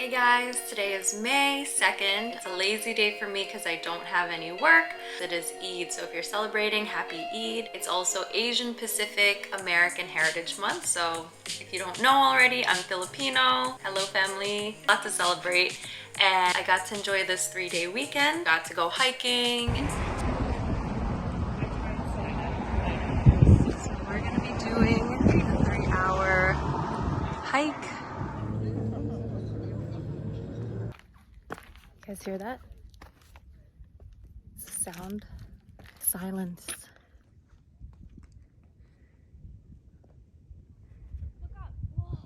Hey guys, today is May 2nd. It's a lazy day for me because I don't have any work. It is Eid, so if you're celebrating, happy Eid. It's also Asian Pacific American Heritage Month, so if you don't know already, I'm Filipino. Hello family, lot to celebrate. And I got to enjoy this 3-day weekend. Got to go hiking. So we're gonna be doing a 3-hour hike. You guys hear that? Sound, silence. Look up. Whoa.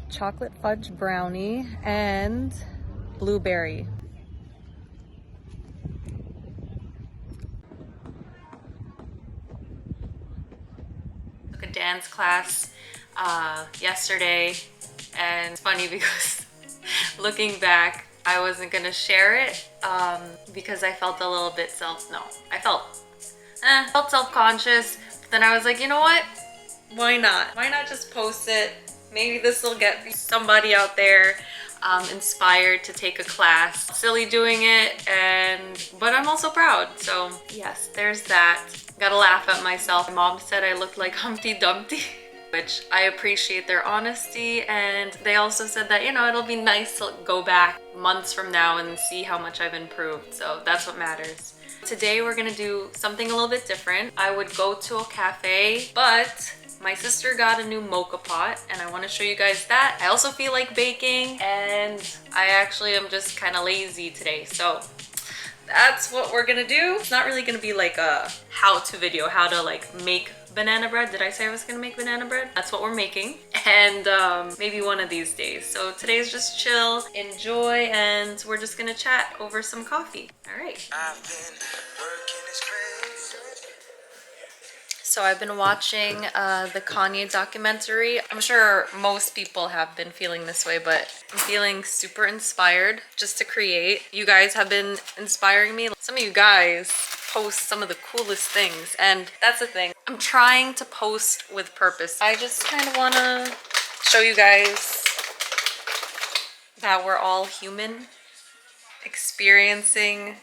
Chocolate fudge brownie and blueberry. Took a dance class yesterday, and it's funny because looking back, I wasn't gonna share it because I felt a little bit I felt self-conscious, but then I was like, you know what? Why not? Why not just post it? Maybe this will get somebody out there inspired to take a class. Silly doing it, but I'm also proud. So yes, there's that. Gotta laugh at myself. My mom said I looked like Humpty Dumpty, which I appreciate their honesty. And they also said that, you know, it'll be nice to go back months from now and see how much I've improved. So that's what matters. Today we're gonna do something a little bit different. I would go to a cafe, but my sister got a new moka pot and I want to show you guys that. I also feel like baking and I actually am just kind of lazy today. So that's what we're gonna do. It's not really gonna be like a how-to video, how to like make banana bread. Did I say I was gonna make banana bread? That's what we're making. And maybe one of these days. So today's just chill, enjoy, and we're just gonna chat over some coffee. All right. So I've been watching the Kanye documentary. I'm sure most people have been feeling this way, but I'm feeling super inspired just to create. You guys have been inspiring me. Some of you guys post some of the coolest things, and that's the thing. I'm trying to post with purpose. I just kind of want to show you guys that we're all human, experiencing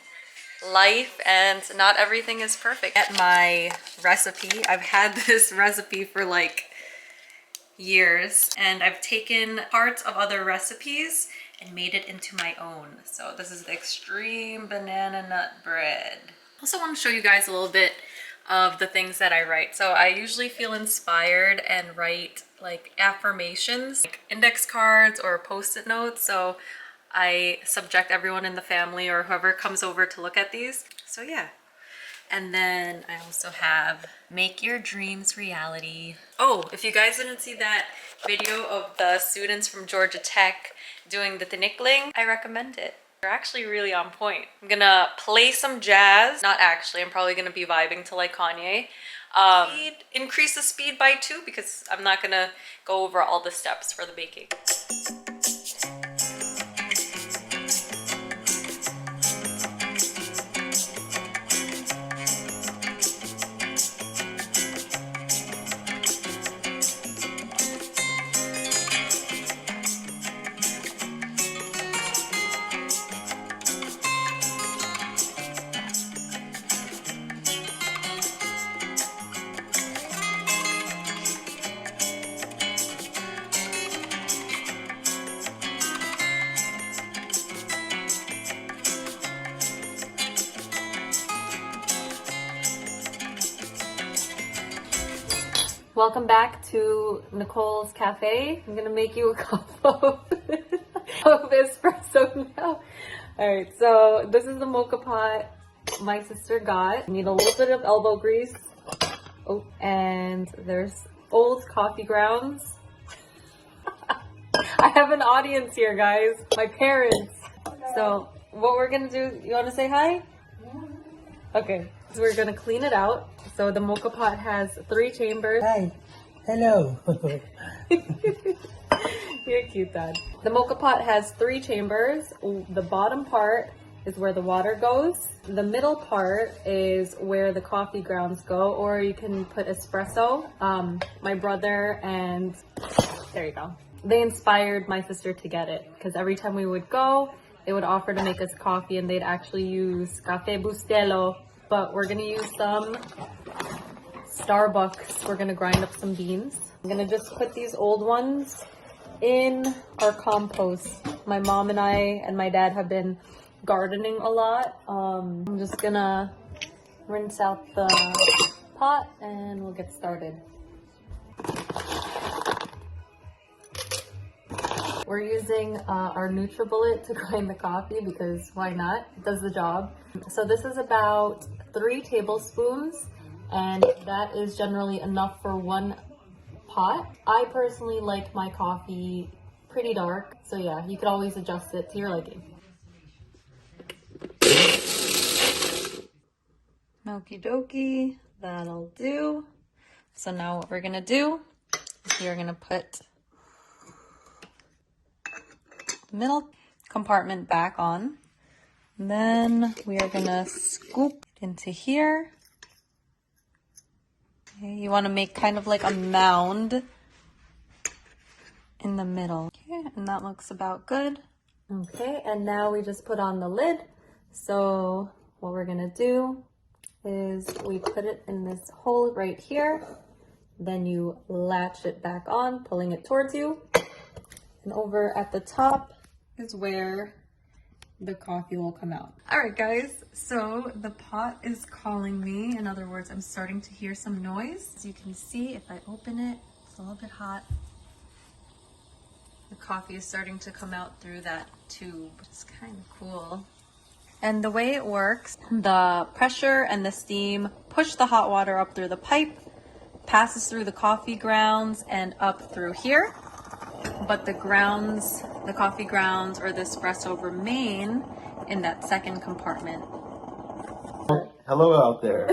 life, and not everything is perfect. At my recipe, I've had this recipe for like years, and I've taken parts of other recipes and made it into my own. So this is the extreme banana nut bread. I also want to show you guys a little bit of the things that I write. So I usually feel inspired and write like affirmations, like index cards or post-it notes. So I subject everyone in the family or whoever comes over to look at these. So yeah. And then I also have Make Your Dreams Reality. Oh, if you guys didn't see that video of the students from Georgia Tech doing the tinikling, I recommend it. They're actually really on point. I'm gonna play some jazz. Not actually, I'm probably gonna be vibing to like Kanye. Increase the speed by 2 because I'm not gonna go over all the steps for the baking. Welcome back to Nicole's Cafe. I'm gonna make you a cup of espresso now. All right, so this is the moka pot my sister got. Need a little bit of elbow grease. Oh, and there's old coffee grounds. have an audience here, guys. My parents. So what we're gonna do, you wanna say hi? Okay, so we're gonna clean it out. So the moka pot has 3 chambers. Hi. Hello. You're cute, Dad. The moka pot has 3 chambers. The bottom part is where the water goes. The middle part is where the coffee grounds go, or you can put espresso. My brother and there you go. They inspired my sister to get it because every time we would go, they would offer to make us coffee and they'd actually use Cafe Bustelo, but we're gonna use some Starbucks. We're gonna grind up some beans. I'm gonna just put these old ones in our compost. My mom and I and my dad have been gardening a lot. I'm just gonna rinse out the pot and we'll get started. We're using our NutriBullet to grind the coffee because why not? It does the job. So this is about 3 tablespoons and that is generally enough for 1 pot. I personally like my coffee pretty dark, so yeah, you could always adjust it to your liking. Okie dokie, that'll do. So now what we're gonna do is we're gonna put the middle compartment back on. And then we are gonna scoop it into here. Okay, you wanna make kind of like a mound in the middle. Okay, and that looks about good. Okay, and now we just put on the lid. So what we're gonna do is we put it in this hole right here. Then you latch it back on, pulling it towards you. And over at the top is where the coffee will come out. All right, guys, so the pot is calling me. In other words, I'm starting to hear some noise. As you can see, if I open it, it's a little bit hot. The coffee is starting to come out through that tube. It's kind of cool. And the way it works, the pressure and the steam push the hot water up through the pipe, passes through the coffee grounds and up through here. But the grounds, the coffee grounds or the espresso remain in that second compartment. Hello out there.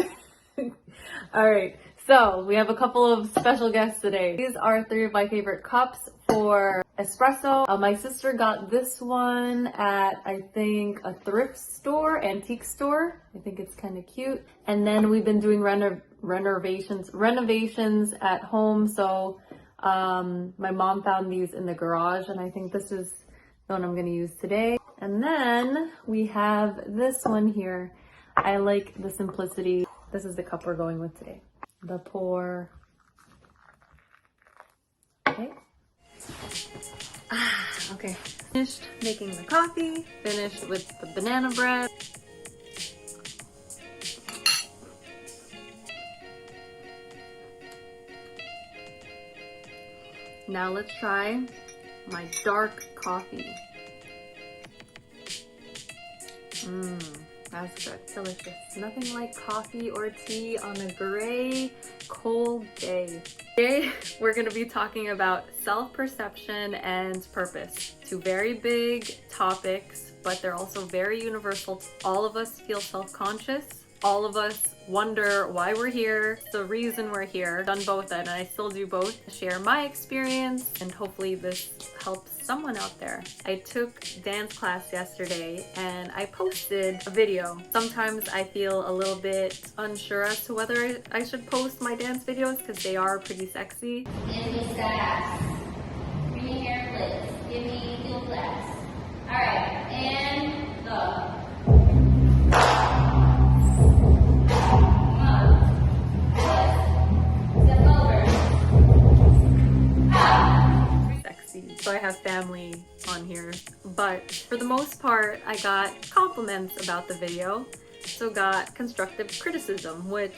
All right, so we have a couple of special guests today. These are 3 of my favorite cups for espresso. My sister got this one at, I think, a thrift store, antique store. I think it's kind of cute. And then we've been doing renovations at home. So my mom found these in the garage and I think this is the one I'm going to use today. And then we have this one here. I like the simplicity. This is the cup we're going with today. The pour. Okay. Okay. Finished making the coffee. Finished with the banana bread. Now let's try my dark coffee. That's good. Delicious. Nothing like coffee or tea on a gray, cold day. Today, we're going to be talking about self-perception and purpose. 2 very big topics, but they're also very universal. All of us feel self-conscious. All of us wonder why we're here, the reason we're here. Done both and I still do both. Share my experience and hopefully this helps someone out there. I took dance class yesterday and I posted a video. Sometimes I feel a little bit unsure as to whether I should post my dance videos because they are pretty sexy. In the sass. Bring your hair flips. Give me heel flaps. Alright, and go. So I have family on here, but for the most part I got compliments about the video, so got constructive criticism, which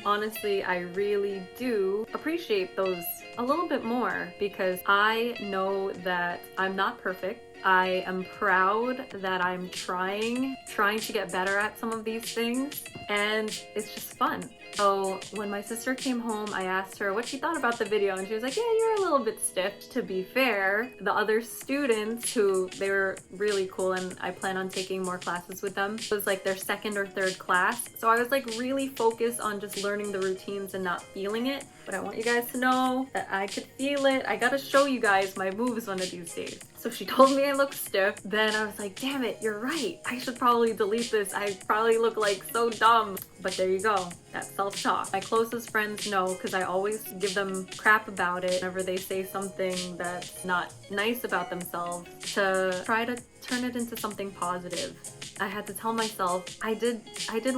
honestly I really do appreciate those a little bit more because I know that I'm not perfect. I am proud that I'm trying to get better at some of these things, and it's just fun. So when my sister came home, I asked her what she thought about the video, and she was like, yeah, you're a little bit stiff. To be fair, the other students they were really cool, and I plan on taking more classes with them. It was like their second or third class. So I was like really focused on just learning the routines and not feeling it. But I want you guys to know that I could feel it. I gotta show you guys my moves one of these days. So she told me I look stiff. Then I was like, damn it, you're right. I should probably delete this. I probably look like so dumb. But there you go. That's self-talk. My closest friends know, because I always give them crap about it whenever they say something that's not nice about themselves, to try to turn it into something positive. I had to tell myself I did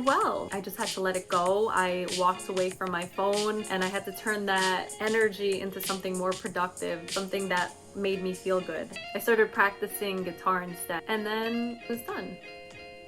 well. I just had to let it go. I walked away from my phone, and I had to turn that energy into something more productive, something that made me feel good. I started practicing guitar instead, and then it was done.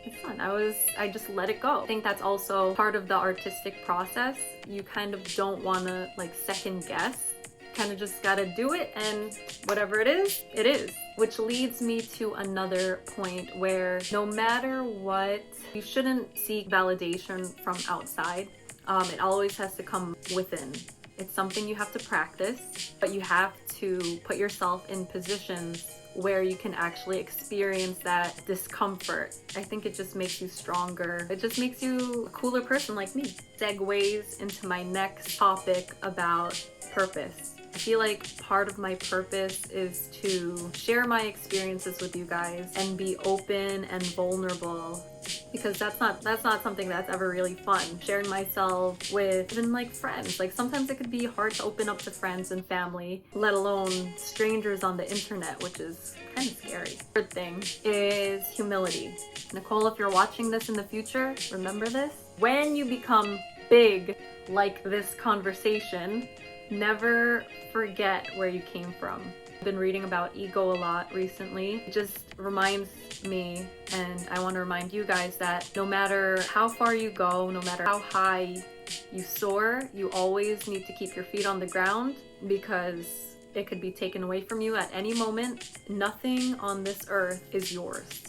It's fun. I just let it go. I think that's also part of the artistic process. You kind of don't want to like second guess. Kind of just gotta do it, and whatever it is. Which leads me to another point where no matter what, you shouldn't seek validation from outside. It always has to come within. It's something you have to practice, but you have to put yourself in positions where you can actually experience that discomfort. I think it just makes you stronger. It just makes you a cooler person like me. Segues into my next topic about purpose. I feel like part of my purpose is to share my experiences with you guys and be open and vulnerable, because that's not something that's ever really fun. Sharing myself with even like friends. Like sometimes it could be hard to open up to friends and family, let alone strangers on the internet, which is kind of scary. Third thing is humility. Nicole, if you're watching this in the future, remember this. When you become big like this conversation, never forget where you came from. I've been reading about ego a lot recently. It just reminds me, and I want to remind you guys, that no matter how far you go, no matter how high you soar, you always need to keep your feet on the ground, because it could be taken away from you at any moment. Nothing on this earth is yours.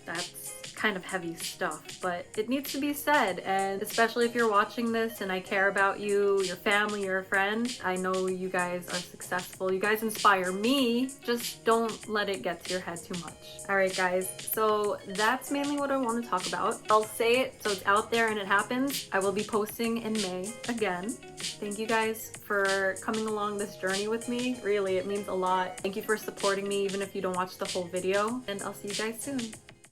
That's kind of heavy stuff, but it needs to be said. And especially if you're watching this and I care about you, your family, your friend, I know you guys are successful. You guys inspire me. Just don't let it get to your head too much. All right, guys. So that's mainly what I want to talk about. I'll say it so it's out there and it happens. I will be posting in May again. Thank you guys for coming along this journey with me. Really, it means a lot. Thank you for supporting me even if you don't watch the whole video. And I'll see you guys soon.